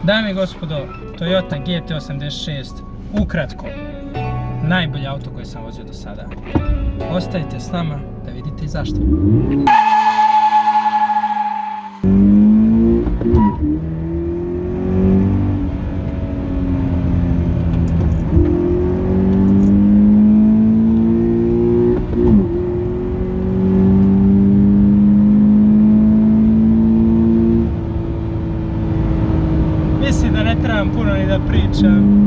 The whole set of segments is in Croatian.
Dame i gospodo, Toyota GT86, ukratko, najbolje auto koje sam vozio do sada. Ostajte s nama da vidite i zašto. Mislim da ne trebam puno ni da pričam.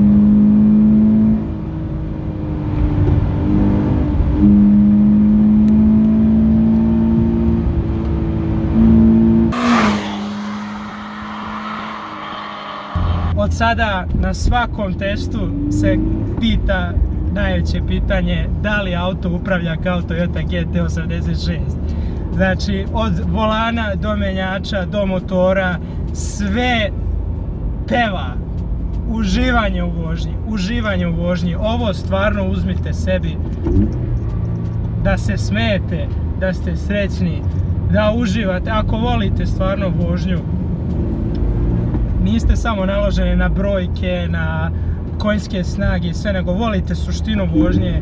Od sada na svakom testu se pita najveće pitanje da li auto upravlja kao Toyota GT86. Znači od volana do menjača do motora sve peva. Uživanje u vožnji. Ovo stvarno uzmite sebi da se smijete, da ste srećni, da uživate. Ako volite stvarno vožnju, niste samo naloženi na brojke, na konjske snage i sve, nego volite suštinu vožnje,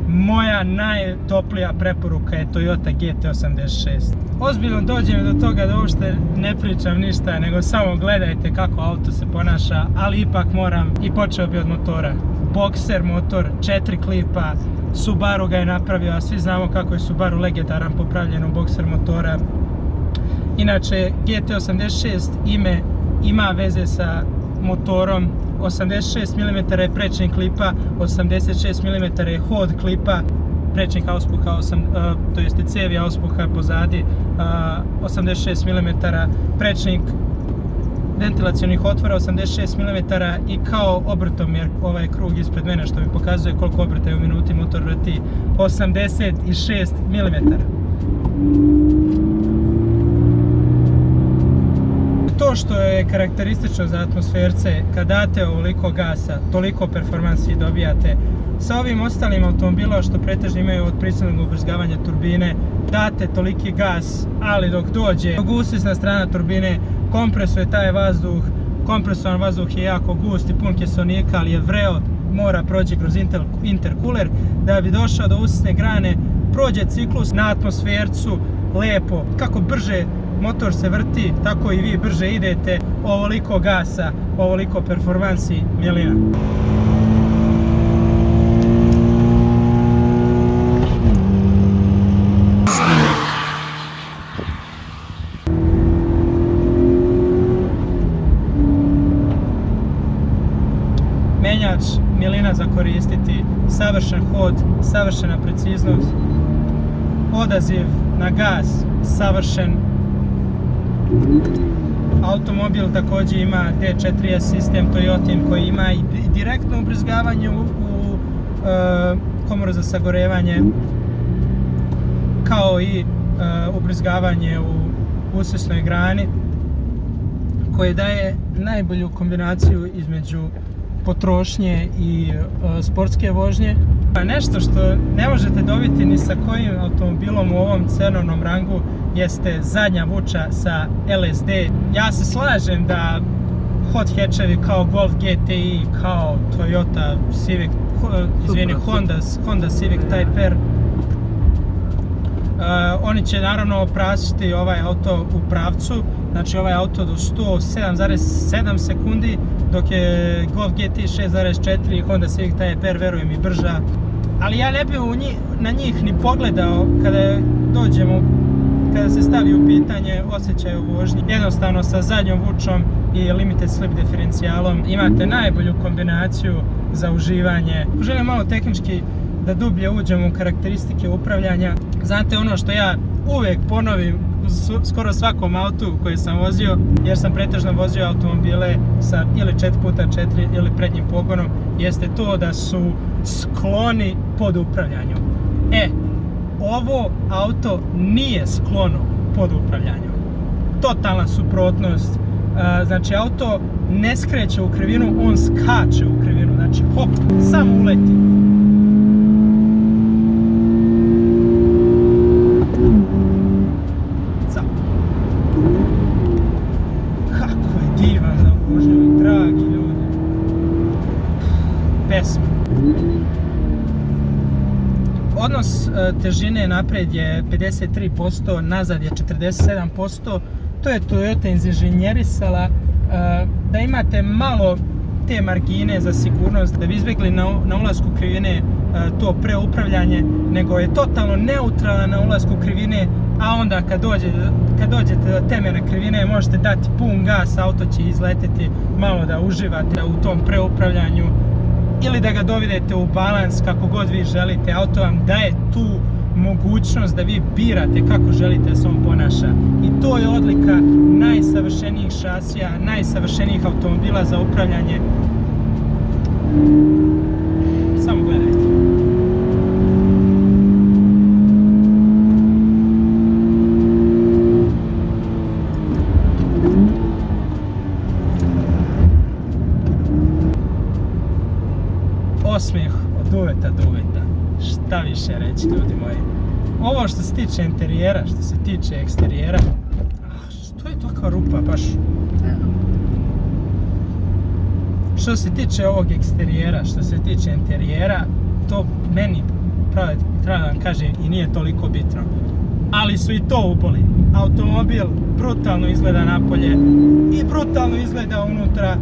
moja najtoplija preporuka je Toyota GT86. Ozbiljno dođem do toga da uopšte ne pričam ništa, nego samo gledajte kako auto se ponaša, ali ipak moram i počeo bi od motora. Boxer motor, 4 klipa, Subaru ga je napravio, a svi znamo kako je Subaru legendaran po pravljenju boxer motora. Inače, GT86 ime ima veze sa motorom, 86 mm je prečnik klipa, 86 mm je hod klipa, prečnik auspuha, to jest cevi auspuha pozadi, 86 mm, prečnik ventilacionih otvora 86 mm i kao obrtomjer, ovaj krug ispred mene što mi pokazuje koliko obrtaja u minuti motor vrti, 86 mm. To što je karakteristično za atmosferce, kad date ovoliko gasa, toliko performansi dobijate. Sa ovim ostalim automobilima što pretežno imaju od prisilnog ubrzgavanja turbine, date toliki gas, ali dok dođe usisna strana turbine, kompresuje taj vazduh, kompresovan vazduh je jako gust i pun kiseonika, ali je vreo, mora proći kroz interkuler, da bi došao do usisne grane, prođe ciklus na atmosfercu, lepo, kako brže motor se vrti, tako i vi brže idete, ovoliko gasa, ovoliko performansi, milina. Menjač, milina za koristiti, savršen hod, savršena preciznost, odaziv na gas, savršen. Automobil također ima D4S sistem Toyotin koji ima i direktno ubrizgavanje u komoru za sagorevanje, kao i ubrizgavanje u usisnoj grani, koje daje najbolju kombinaciju između potrošnje i sportske vožnje. Nešto što ne možete dobiti ni sa kojim automobilom u ovom cenovnom rangu jeste zadnja vuča sa LSD. Ja se slažem da hot hatchevi kao Golf GTI, kao Toyota Civic, Honda Civic Type R, oni će naravno oprašiti ovaj auto u pravcu, znači ovaj auto do 107,7 sekundi, dok je Golf GTI 6,4 i Honda Civic Type R, verujem, i brža. Ali ja ne bih na njih ni pogledao kada se stavi u pitanje osjećaj u vožnji. Jednostavno sa zadnjom vučom i limited slip diferencijalom imate najbolju kombinaciju za uživanje. Želim malo tehnički da dublje uđemo u karakteristike upravljanja. Znate, ono što ja uvijek ponovim u skoro svakom autu koji sam vozio, jer sam pretežno vozio automobile sa ili 4x4 ili prednjim pogonom, jeste to da su skloni pod upravljanju. Ovo auto nije sklono pod upravljanju. Totalna suprotnost. Znači auto ne skreće u krivinu, on skače u krivinu. Znači hop, samo uleti. Kako je divan za vožnju. odnos težine naprijed je 53%, nazad je 47%. To je Toyota inženjerisala da imate malo te margine za sigurnost, da bi izbjegli na ulasku krivine to preupravljanje, nego je totalno neutralan na ulasku krivine, a onda kad dođete do temena krivine možete dati pun gas, auto će izleteti, malo da uživate u tom preupravljanju ili da ga dovedete u balans kako god vi želite. Auto vam daje tu mogućnost da vi birate kako želite da se on ponaša. I to je odlika najsavršenijih šasija, najsavršenijih automobila za upravljanje. Samo gledajte. Osmijeh od uveta do uveta. Šta više reći, ljudi moji. Ovo što se tiče interijera, što se tiče eksterijera, što je takva rupa baš? Što se tiče ovog eksterijera, što se tiče interijera, to meni, treba da vam kažem, i nije toliko bitno. Ali su i to uboli. Automobil brutalno izgleda napolje i brutalno izgleda unutra.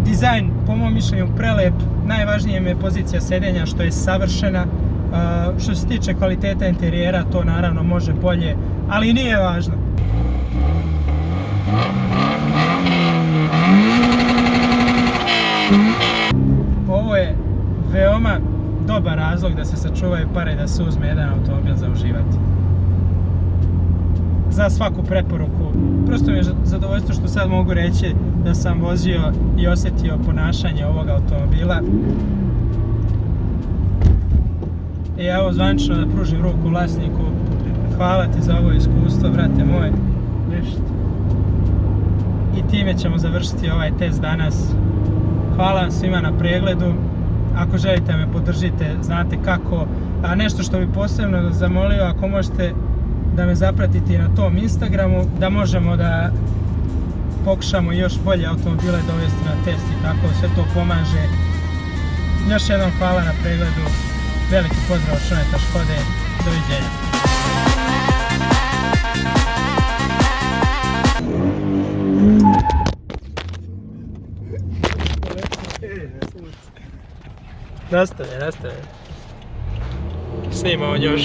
Dizajn, po mom mišljenju, prelep. Najvažnije mi je pozicija sedenja, što je savršena. Što se tiče kvaliteta interijera, to naravno može bolje, ali nije važno. Ovo je veoma dobar razlog da se sačuvaju pare i da se uzme jedan automobil za uživati. Za svaku preporuku. Prosto mi je zadovoljstvo što sad mogu reći da sam vozio i osjetio ponašanje ovog automobila. I evo zvanično da pružim ruku vlasniku. Hvala ti za ovo iskustvo, brate moj. I time ćemo završiti ovaj test danas. Hvala vam svima na pregledu. Ako želite me podržite, znate kako. A nešto što bi posebno zamolio, ako možete da me zapratite i na tom Instagramu, da možemo da pokušamo još bolje automobile dovesti na test i tako, sve to pomaže. Još jednom hvala na pregledu. Veliki pozdrav od Šoneta Škode. Doviđenja. Nastavi. Snimamo još.